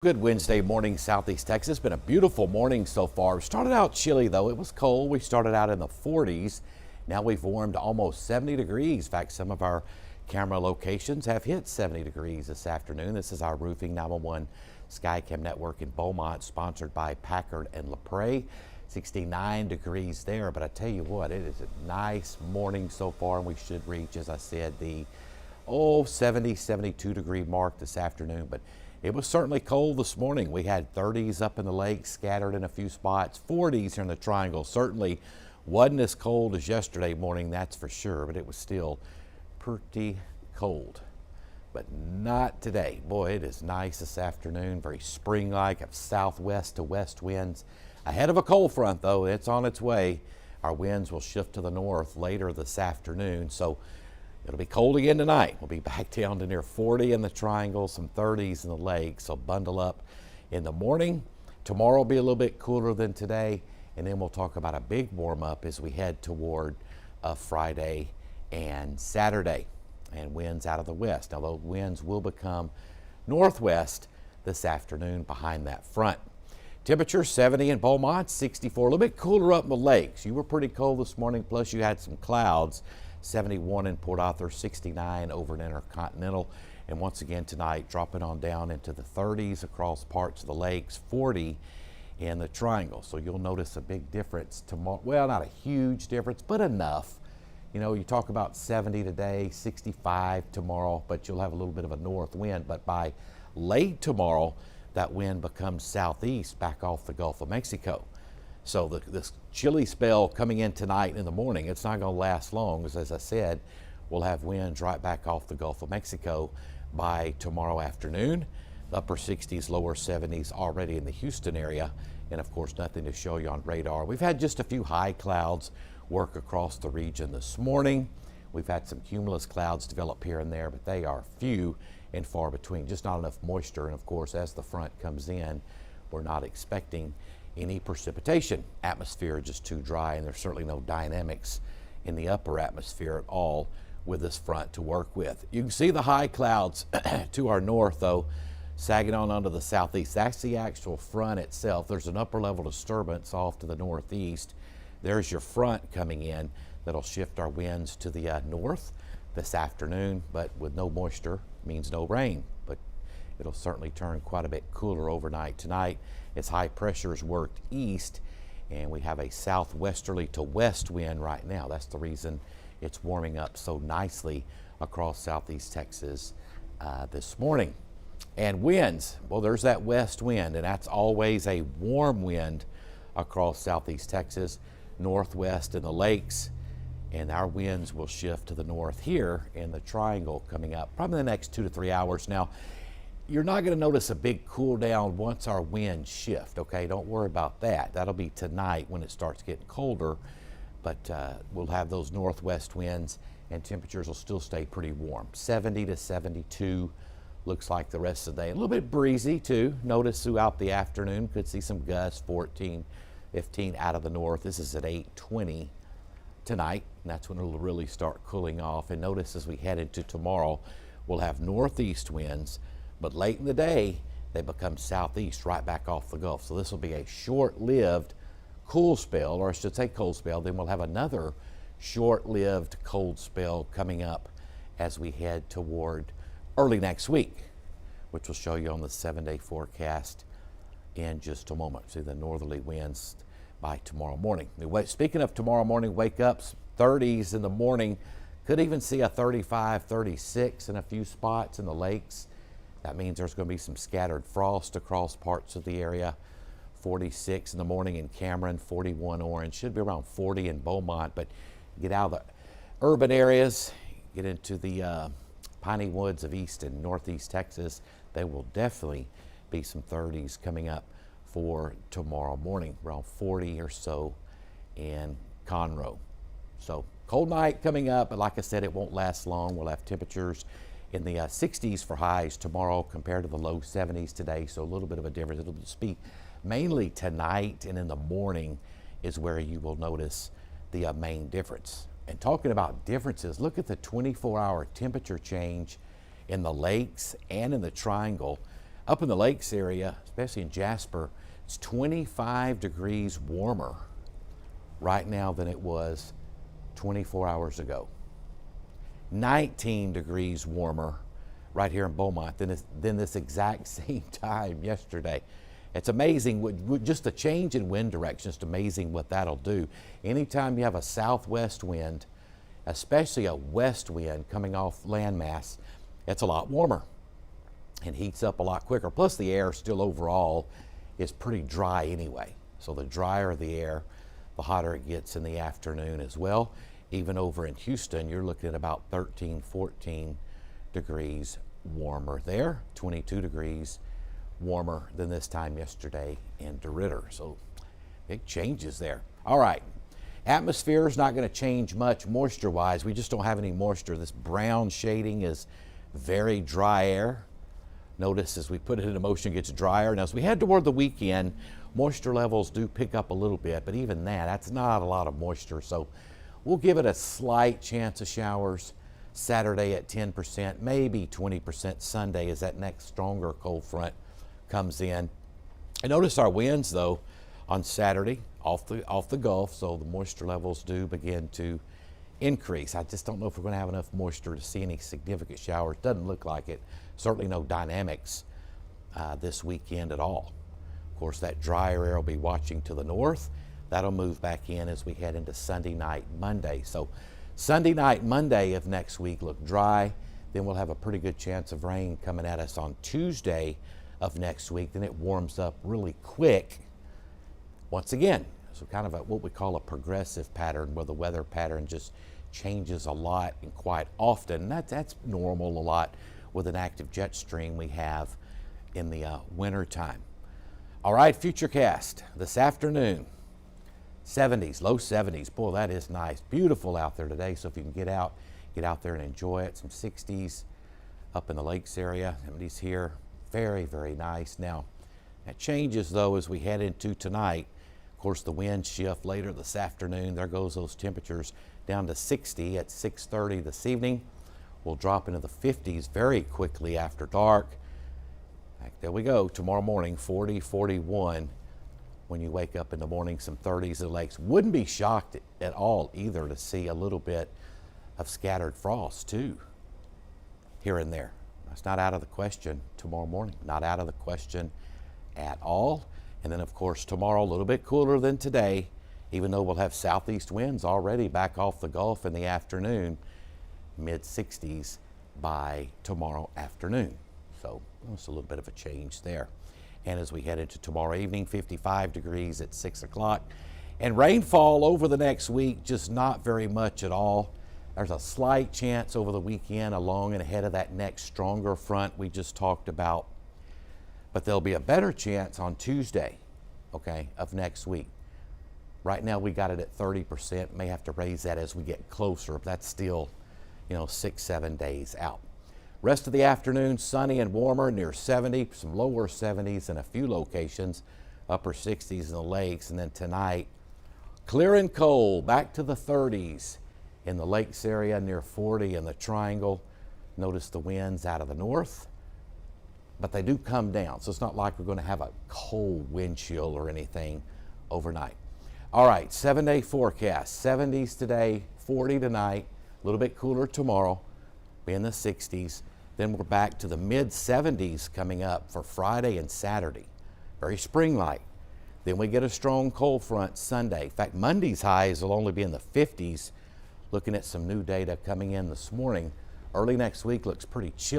Good Wednesday morning, Southeast Texas. Been a beautiful morning so far. Started out chilly though. It was cold. We started out in the 40s. Now we've warmed to almost 70 degrees. In fact, some of our camera locations have hit 70 degrees this afternoon. This is our Roofing 911 Skycam network in Beaumont, sponsored by Packard and LaPrade. 69 degrees there, but I tell you what, it is a nice morning so far, and we should reach, as I said, the 70, 72 degree mark this afternoon. But it was certainly cold this morning. We had 30s up in the lake, scattered in a few spots, 40s here in the Triangle. Certainly wasn't as cold as yesterday morning, that's for sure, but it was still pretty cold. But not today. Boy, it is nice this afternoon, very spring-like, of southwest to west winds. Ahead of a cold front, though, it's on its way. Our winds will shift to the north later this afternoon, so it'll be cold again tonight. We'll be back down to near 40 in the Triangle, some 30s in the lake, so bundle up in the morning. Tomorrow will be a little bit cooler than today, and then we'll talk about a big warm-up as we head toward Friday and Saturday, and winds out of the west. Now, those winds will become northwest this afternoon behind that front. Temperature 70 in Beaumont, 64, a little bit cooler up in the lakes. You were pretty cold this morning, plus you had some clouds. 71 in Port Arthur, 69 over in Intercontinental, and once again tonight dropping on down into the 30s across parts of the lakes, 40 in the Triangle. So you'll notice a big difference tomorrow. Well, not a huge difference, but enough. You know, you talk about 70 today, 65 tomorrow, but you'll have a little bit of a north wind. But by late tomorrow, that wind becomes southeast back off the Gulf of Mexico. So this chilly spell coming in tonight in the morning, it's not going to last long, because as I said, we'll have winds right back off the Gulf of Mexico by tomorrow afternoon. Upper 60s, lower 70s already in the Houston area, and of course nothing to show you on radar. We've had just a few high clouds work across the region this morning. We've had some cumulus clouds develop here and there, but they are few and far between, just not enough moisture. And of course, as the front comes in, we're not expecting any precipitation. Atmosphere just too dry, and there's certainly no dynamics in the upper atmosphere at all with this front to work with. You can see the high clouds to our north, though, sagging on onto the southeast. That's the actual front itself. There's an upper level disturbance off to the northeast. There's your front coming in that'll shift our winds to the north this afternoon, but with no moisture means no rain. But it'll certainly turn quite a bit cooler overnight tonight as high pressures worked east, and we have a southwesterly to west wind right now. That's the reason it's warming up so nicely across southeast Texas this morning. And winds, well, there's that west wind, and that's always a warm wind across southeast Texas, northwest in the lakes, and our winds will shift to the north here in the Triangle coming up probably the next 2 to 3 hours. Now, you're not going to notice a big cool down once our winds shift, okay? Don't worry about that. That'll be tonight when it starts getting colder, but we'll have those northwest winds, and temperatures will still stay pretty warm. 70 to 72 looks like the rest of the day. A little bit breezy too. Notice throughout the afternoon, could see some gusts, 14, 15 out of the north. This is at 8:20 tonight, and that's when it'll really start cooling off. And notice as we head into tomorrow, we'll have northeast winds, but late in the day, they become southeast right back off the Gulf. So this will be a short-lived cool spell, or I should say cold spell. Then we'll have another short-lived cold spell coming up as we head toward early next week, which we'll show you on the 7-day forecast in just a moment. See the northerly winds by tomorrow morning. Speaking of tomorrow morning, wake ups, 30s in the morning. Could even see a 35, 36 in a few spots in the lakes. That means there's going to be some scattered frost across parts of the area. 46 in the morning in Cameron, 41 orange. Should be around 40 in Beaumont, but get out of the urban areas, get into the piney woods of east and northeast Texas. There will definitely be some 30s coming up for tomorrow morning, around 40 or so in Conroe. So cold night coming up, but like I said, it won't last long. We'll have temperatures in the 60s for highs tomorrow compared to the low 70s today, so a little bit of a difference. It'll just be mainly tonight and in the morning is where you will notice the main difference. And talking about differences, look at the 24-hour temperature change in the lakes and in the Triangle. Up in the lakes area, especially in Jasper, it's 25 degrees warmer right now than it was 24 hours ago. 19 degrees warmer right here in Beaumont than this exact same time yesterday. It's amazing, just the change in wind direction, it's amazing what that'll do. Anytime you have a southwest wind, especially a west wind coming off landmass, it's a lot warmer and heats up a lot quicker. Plus the air still overall is pretty dry anyway. So the drier the air, the hotter it gets in the afternoon as well. Even over in Houston, you're looking at about 13, 14 degrees warmer there, 22 degrees warmer than this time yesterday in DeRidder. So big changes there. All right, atmosphere is not going to change much moisture wise. We just don't have any moisture. This brown shading is very dry air. Notice as we put it into motion, it gets drier. Now as we head toward the weekend, moisture levels do pick up a little bit, but even that's not a lot of moisture. So we'll give it a slight chance of showers Saturday at 10%, maybe 20% Sunday as that next stronger cold front comes in. And notice our winds though on Saturday off the Gulf, so the moisture levels do begin to increase. I just don't know if we're going to have enough moisture to see any significant showers. Doesn't look like it. Certainly no dynamics this weekend at all. Of course, that drier air will be watching to the north. That'll move back in as we head into Sunday night, Monday. So Sunday night, Monday of next week look dry. Then we'll have a pretty good chance of rain coming at us on Tuesday of next week. Then it warms up really quick once again. So kind of what we call a progressive pattern where the weather pattern just changes a lot and quite often. That's normal a lot with an active jet stream we have in the winter time. All right, futurecast this afternoon. 70s, low 70s. Boy, that is nice. Beautiful out there today. So if you can get out there and enjoy it. Some 60s up in the lakes area. 70s here. Very, very nice. Now, that changes though as we head into tonight. Of course, the wind shift later this afternoon. There goes those temperatures down to 60 at 6:30 this evening. We'll drop into the 50s very quickly after dark. There we go. Tomorrow morning, 40, 41. When you wake up in the morning, some 30s at the lakes. Wouldn't be shocked at all either to see a little bit of scattered frost too, here and there. That's not out of the question tomorrow morning, not out of the question at all. And then of course tomorrow a little bit cooler than today, even though we'll have southeast winds already back off the Gulf in the afternoon, mid 60s by tomorrow afternoon. So it's a little bit of a change there. And as we head into tomorrow evening, 55 degrees at 6 o'clock. And rainfall over the next week, just not very much at all. There's a slight chance over the weekend along and ahead of that next stronger front we just talked about. But there'll be a better chance on Tuesday, okay, of next week. Right now we got it at 30%. May have to raise that as we get closer, but that's still, 6-7 days out. Rest of the afternoon, sunny and warmer, near 70, some lower 70s in a few locations, upper 60s in the lakes. And then tonight, clear and cold, back to the 30s in the lakes area, near 40 in the triangle. Notice the winds out of the north, but they do come down. So it's not like we're going to have a cold wind chill or anything overnight. All right, 7-day forecast, 70s today, 40 tonight, a little bit cooler tomorrow, be in the 60s. Then we're back to the mid 70s coming up for Friday and Saturday. Very spring-like. Then we get a strong cold front Sunday. In fact, Monday's highs will only be in the 50s. Looking at some new data coming in this morning. Early next week looks pretty chilly.